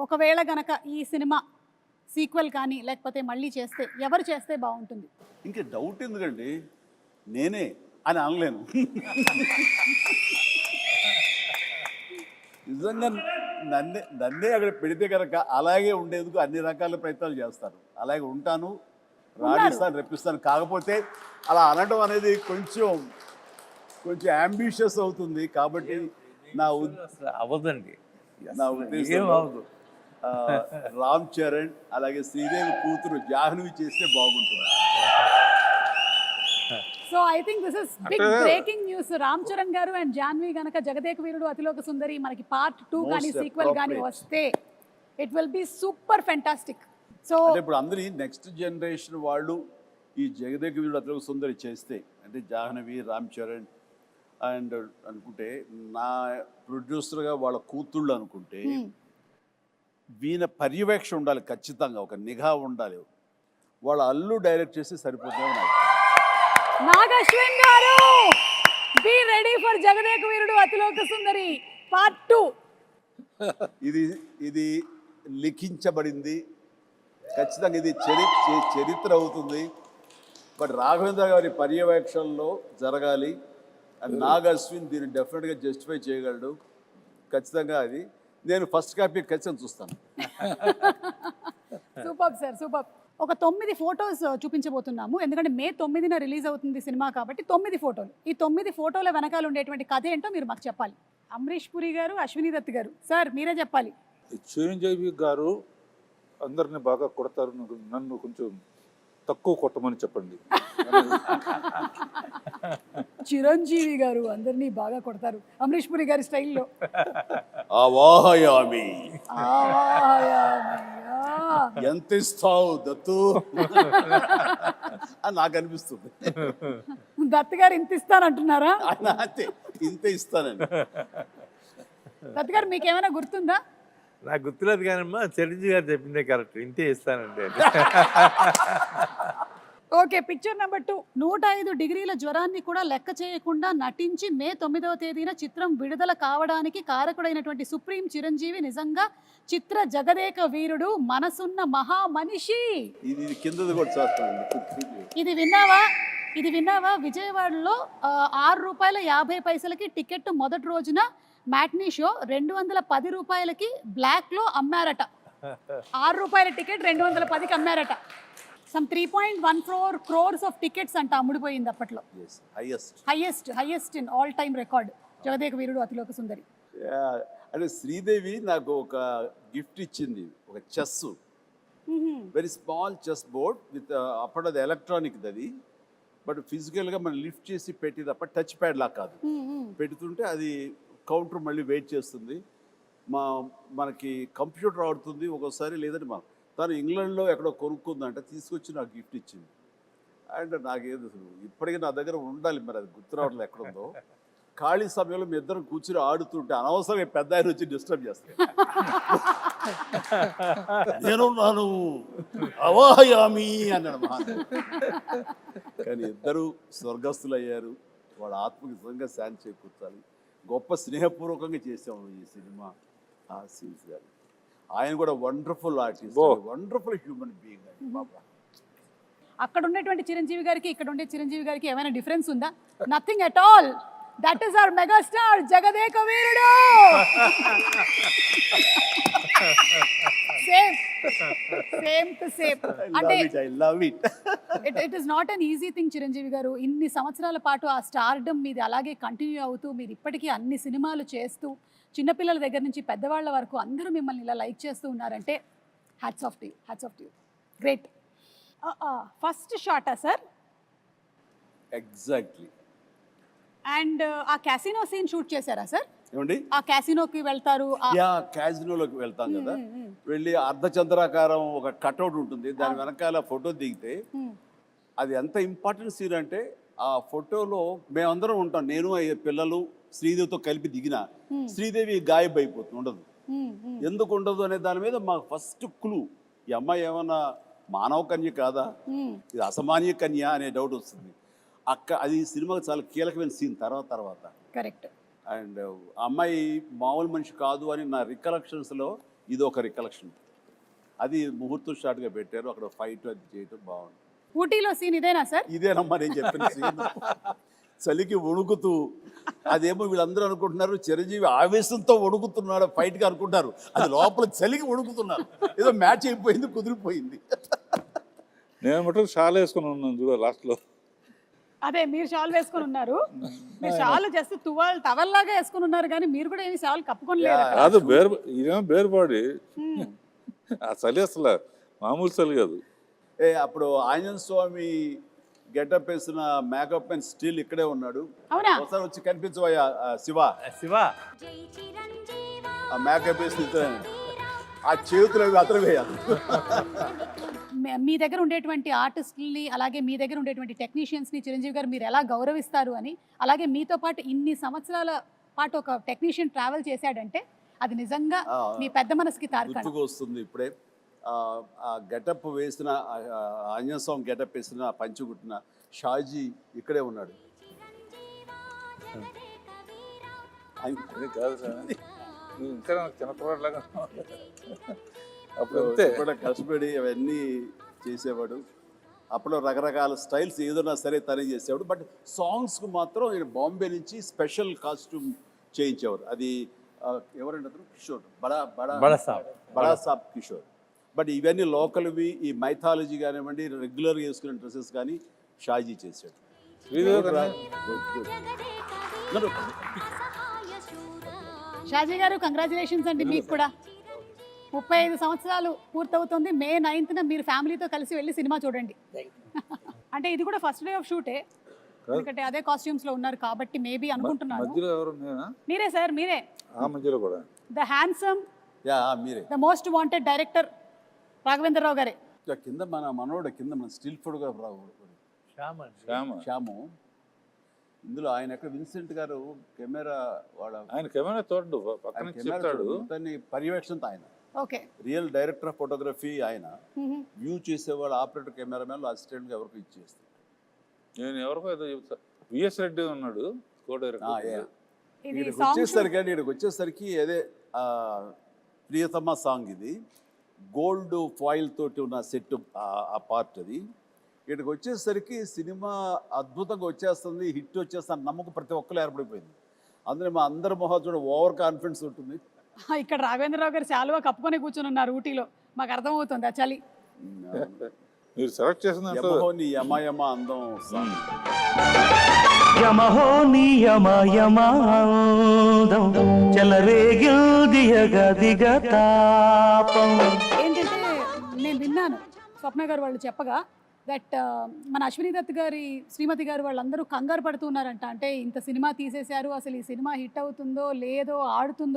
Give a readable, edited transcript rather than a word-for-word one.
ఒకవేళ గనక ఈ సినిమా సీక్వెల్ కానీ లేకపోతే మళ్ళీ చేస్తే ఎవరు చేస్తే బాగుంటుంది? ఇంక డౌట్ ఎందుకండి, నేనే అని అనలేను. నిజంగా నన్నే అక్కడ పెడితే కనుక అలాగే ఉండేందుకు అన్ని రకాల ప్రయత్నాలు చేస్తాను. అలాగే ఉంటాను, రాణిస్తాను, రెప్పిస్తాను. కాకపోతే అలా అనడం అనేది కొంచెం అంబిషియస్ అవుతుంది. కాబట్టి అవ్వదండి, నా ఉద్దేశం రామ్ చరణ్ అలాగే శ్రీదేవి కూతురు జాహ్నవి చేస్తే బాగుంటుంది. So I think this is big breaking news. Ram Charan గారు అండ్ జాహ్నవి గనక జగదేక వీరుడు అతిలోక సుందరి మనకి పార్ట్ 2 కానీ సీక్వెల్ కానీ వస్తే it will be super fantastic. So ఇప్పుడు అందరి నెక్స్ట్ జనరేషన్ వాళ్ళు ఈ జగదేక వీరుడు అతిలోక సుందరి చేస్తే, అంటే జాహ్నవి, రామ్ చరణ్ అండ్ అనుకుంటే నా ప్రొడ్యూసర్గా వాళ్ళ కూతుళ్ళు అనుకుంటే వీణ పర్యవేక్షణ ఉండాలి, ఖచ్చితంగా ఒక నిఘా ఉండాలి. వాళ్ళ అల్లు డైరెక్ట్ చేసి సరిపోతుంది. నాగశ్విన్ గారు, be ready for Jagadeka Veerudu Athiloka Sundari part 2. ఇది లిఖించబడింది, ఖచ్చితంగా ఇది చరిత్ర అవుతుంది. బట్ రాఘవేంద్ర గారి పర్యవేక్షణలో జరగాలి. అండ్ నాగ్ అశ్విన్ దీన్ని డెఫినెట్గా జస్టిఫై చేయగలడు. ఖచ్చితంగా అది నేను ఫస్ట్ కాపీ ఖచ్చితంగా చూస్తాను. Super sir, super. ఒక 9 ఫోటోస్ చూపించబోతున్నాము, ఎందుకంటే మే 9న రిలీజ్ అవుతుంది సినిమా కాబట్టి 9 ఫోటోలు. ఈ 9 ఫోటోల వెనకాల ఉండేటువంటి కథ ఏంటో మీరు మాకు చెప్పాలి. అమరీష్ పురి గారు, అశ్విని దత్ గారు, సార్ మీరే చెప్పాలి. చిరంజీవి గారు అందరిని బాగా కొడతారు, నన్ను కొంచెం తక్కువ కొట్టమని చెప్పండి. చిరంజీవి గారు అందరినీ బాగా కొడతారు అమరీష్ పురి గారి స్టైల్లో. ఆవాహయామి, ఎంత ఇస్తావు దత్తు అని నాకు అనిపిస్తుంది. దత్ గారు ఇంత ఇస్తానంటున్నారా? అంతే, ఇంత ఇస్తానండి. దత్ గారు మీకేమైనా గుర్తుందా? నాకు గుర్తులేదు కానమ్మా, చిరంజీవి గారు చెప్పిందే కరెక్ట్, ఇంతే ఇస్తానండి. Okay, picture number 2. 105 డిగ్రీల జ్వరాన్ని కూడా లెక్క చేయకుండా నటించి మే 9వ తేదీన చిత్రం విడుదల కావడానికి కారకుడైనటువంటి సుప్రీం చిరంజీవి నిజంగా చిత్ర జగదేక వీరుడు, మనసున్న మహా మనిషి. ఇది కిందది కూడా చూస్తానండి. ఇది విన్నావా? విజయవాడలో ₹6.50కి టికెట్ మొదటి రోజున మ్యాట్నీ షో 210 రూపాయలకి బ్లాక్లో అమ్మారట. ₹6 టికెట్ 210కి అమ్మారట. సమ్ 3.14 crores ఆఫ్ టికెట్స్ అంట అమ్ముడిపోయింది అప్పట్లో. Highest in all time record Jagadeka Veerudu Athiloka Sundari. అంటే శ్రీదేవి నాకు ఒక గిఫ్ట్ ఇచ్చింది, ఒక chess, very small chess board with అప్పుడు అది ఎలక్ట్రానిక్ అది, బట్ ఫిజికల్గా మనం లిఫ్ట్ చేసి పెట్టి తప్ప టచ్ ప్యాడ్ లా కాదు. పెడుతుంటే అది కౌంటర్ మళ్ళీ వెయిట్ చేస్తుంది. మనకి కంప్యూటర్ ఆడుతుంది ఒక్కోసారి, లేదంటే మనం తను ఇంగ్లాండ్లో ఎక్కడో కొనుక్కుందంటే తీసుకొచ్చి నాకు గిఫ్ట్ ఇచ్చింది. అండ్ నాకేదో ఇప్పటికీ నా దగ్గర ఉండాలి, మరి అది గుర్తు రావట్లేదు ఎక్కడుందో. ఖాళీ సమయంలో మీ ఇద్దరం కూర్చుని ఆడుతుంటే అనవసరంగా పెద్ద ఆయన వచ్చి డిస్టర్బ్ చేస్తాను. నేను నాను అవాహయామి అన్నాడు మహాన్. కానీ ఇద్దరు స్వర్గస్థులు అయ్యారు. వాళ్ళ ఆత్మకి నిజంగా శాంతి చేకూర్చాలి. గొప్ప స్నేహపూర్వకంగా చేసాము ఈ సినిమా. ఆ సీన్స్ గారు, ఆయన కూడా wonderful artist, wonderful human being అండి బాబా. అక్కడ ఉన్నటువంటి చిరంజీవి గారికి ఇక్కడ ఉండే చిరంజీవి గారికి ఏమైనా డిఫరెన్స్ ఉందా? Nothing at all. That is our megastar Jagadeka Veerudu. Same to same. అంటే it is not an easy thing Chiranjeevi garu. ఇన్ని సంవత్సరాల పాటు ఆ స్టార్డమ్ మీది అలాగే కంటిన్యూ అవుతూ మీరు ఇప్పటికీ అన్ని సినిమాలు చేస్తూ చిన్నపిల్లల దగ్గర నుంచి పెద్దవాళ్ళ వరకు అందరూ మిమ్మల్ని ఇలా లైక్ చేస్తూ ఉన్నారంటే hats off to you. Great. First షాటా సార్? ఎగ్జాక్ట్లీ. అండ్ ఆ క్యాసినో సీన్ షూట్ చేశారా సార్? ఏమండి, ఆ క్యాసినోకి వెళ్తారు, క్యాసినోలోకి వెళ్తాం కదా, వెళ్ళి అర్ధచంద్రాకారం ఒక కట్అవుట్ ఉంటుంది, దాని వెనకాల ఫోటో దిగితే అది ఎంత ఇంపార్టెంట్ సీన్ అంటే ఆ ఫోటోలో మేమందరం ఉంటాం. నేను పిల్లలు శ్రీదేవితో కలిపి దిగిన శ్రీదేవి గాయబ్ అయిపోతుంది, ఉండదు. ఎందుకు ఉండదు అనే దాని మీద మాకు ఫస్ట్ క్లూ, ఈ అమ్మాయి ఏమన్నా మానవ కన్య కాదా, ఇది అసామాన్య కన్య అనే డౌట్ వస్తుంది. అది సినిమాకి చాలా కీలకమైన సీన్ తర్వాత. కరెక్ట్. అండ్ అమ్మాయి మామూలు మనిషి కాదు అని నా రికలెక్షన్స్లో ఇది ఒక రికలెక్షన్. అది ముహూర్తం షాట్గా పెట్టారు, అక్కడ ఫైట్ అది చేయటం బాగుంది. ఊటీలో సీన్ ఇదేనా సార్? ఇదేనమ్మా నేను చెప్పిన scene. చలికి వణుకుతూ, అదేమో వీళ్ళందరూ అనుకుంటున్నారు చిరంజీవి ఆవేశంతో వణుకుతున్నాడు ఫైట్గా అనుకుంటారు, అది లోపల చలికి వణుకుతున్నారు. ఏదో మ్యాచ్ అయిపోయింది, కుదిరిపోయింది. నేను మటుకు షాల్ వేసుకుని ఉన్నాను చూడ లాస్ట్లో. అదే మీరు షాల్ వేసుకొని ఉన్నారు, మీరు షాల్ జస్ట్ టవల్ లాగా వేసుకొని ఉన్నారు, కానీ మీరు కూడా ఏమి షాల్ కప్పుకొని లేరు అక్కడ. కాదు ఇదేమో బేర్ బాడీ. ఆ చలి అసలు మామూలు చలి కాదు. అప్పుడు ఆంజనేయ స్వామి గెటప్ వేసిన మేకప్ అండ్ స్టిల్ ఇక్కడే ఉన్నాడు. అవునా? ఒకసారి వచ్చి కనిపించవయ్యా శివ. శివ ఆ మేకప్ వేసిన ఆ చేతులు అవి అతను వేయాలి. మీ దగ్గర ఉండేటువంటి ఆర్టిస్టుల్ని, అలాగే మీ దగ్గర ఉండేటువంటి టెక్నీషియన్స్ని చిరంజీవి గారు మీరు ఎలా గౌరవిస్తారు అని, అలాగే మీతో పాటు ఇన్ని సంవత్సరాల పాటు ఒక టెక్నీషియన్ ట్రావెల్ చేశాడంటే అది నిజంగా మీ పెద్ద మనసుకి తార్కాణం. గుర్తుకు వస్తుంది ఇప్పుడే. ఆ గెటప్ వేసిన ఆంజనేయ స్వామి గెటప్ వేసిన పంచుగుట్టిన షాజీ ఇక్కడే ఉన్నాడు. అది కాదు సార్, నువ్వు ఇంకా నాకు చిన్నపిల్లలాగా అప్పుడు అంతే. కూడా కష్టపడి అవన్నీ చేసేవాడు. అప్పుడు రకరకాల స్టైల్స్ ఏదైనా సరే తనే చేసేవాడు. బట్ సాంగ్స్కు మాత్రం ఈయన బాంబే నుంచి స్పెషల్ కాస్ట్యూమ్ చేయించేవారు. అది ఎవరంటే అతను కిషోర్, బడా సాబ్ కిషోర్. బట్ ఇవన్నీ లోకల్వి, ఈ మైథాలజీ కానివ్వండి, రెగ్యులర్గా వేసుకునే డ్రెస్సెస్ కానీ షాజీ చేశాడు. షాజీ గారు కంగ్రాచులేషన్స్ అండి మీకు కూడా. 35 సంవత్సరాలు పూర్తవుతుంది. మే 9th మీరు ఫ్యామిలీతో కలిసి వెళ్ళి సినిమా చూడండి. అంటే ఇది కూడా ఫస్ట్ డే ఆఫ్ షూటే, ఎందుకంటే అదే కాస్ట్యూమ్స్ లో ఉన్నారు కాబట్టి మేబీ అనుకుంటున్నాను. మధ్యలో ఎవరు నేనా? మీరే సార్, మీరే. ఆ మధ్యలో కూడా ద హ్యాండ్సమ్, మీరే the most wanted director Raghavendra Rao గారే. కింద మన మనోడు కింద మన స్టిల్ ఫోటోగ్రాఫర్ శ్యాము. ఇందులో ఆయన ఎక్కడ విన్సెంట్ గారు కెమెరా ఆయన కెమెరా తోడు పక్కన చెప్తాడు, పర్యవేక్షణతో ఆయన okay, real director of photography. ఆయన వ్యూ చేసేవాడు, ఆపరేటర్ కెమెరామెన్ అసిస్టెంట్గా ఎవరికి ఇచ్చేస్తాడు. నేను ఎవరికో ఏదో చెప్తా, విఎస్ రెడ్డి ఉన్నాడు కో డైరెక్టర్. ఇక్కడికి వచ్చేసరికి అదే ప్రియతమ సాంగ్ ఇది, గోల్డ్ ఫాయిల్ తోటి ఉన్న సెట్ ఆ పార్ట్. అది ఇక్కడికి వచ్చేసరికి సినిమా అద్భుతంగా వచ్చేస్తుంది, హిట్ వచ్చేస్తుంది నమ్మకం ప్రతి ఒక్కరు ఏర్పడిపోయింది. అందులో మా అందరి మొహం ఓవర్ కాన్ఫిడెన్స్ ఉంటుంది. ఇక్కడ రాఘవేంద్రరావు గారు చాలువా కప్పుకొని కూర్చొని ఉన్నారు ఊటీలో, మాకు అర్థమవుతుంది ఆ చలి. మీరు సెలెక్ట్ చేసిన నీ యమ అందం సాంగ్. యమహో నీ యమయమాందం చెలరేగిల్దియగ దిగతాపం. ఏంటంటే నేను విన్నాను స్వప్న గారు వాళ్ళు చెప్పగా దట్ మన అశ్విని దత్ గారి శ్రీమతి గారు వాళ్ళందరూ కంగారు పడుతున్నారంట. అంటే ఇంత సినిమా తీసేశారు, అసలు ఈ సినిమా హిట్ అవుతుందో లేదో, ఆడుతుందో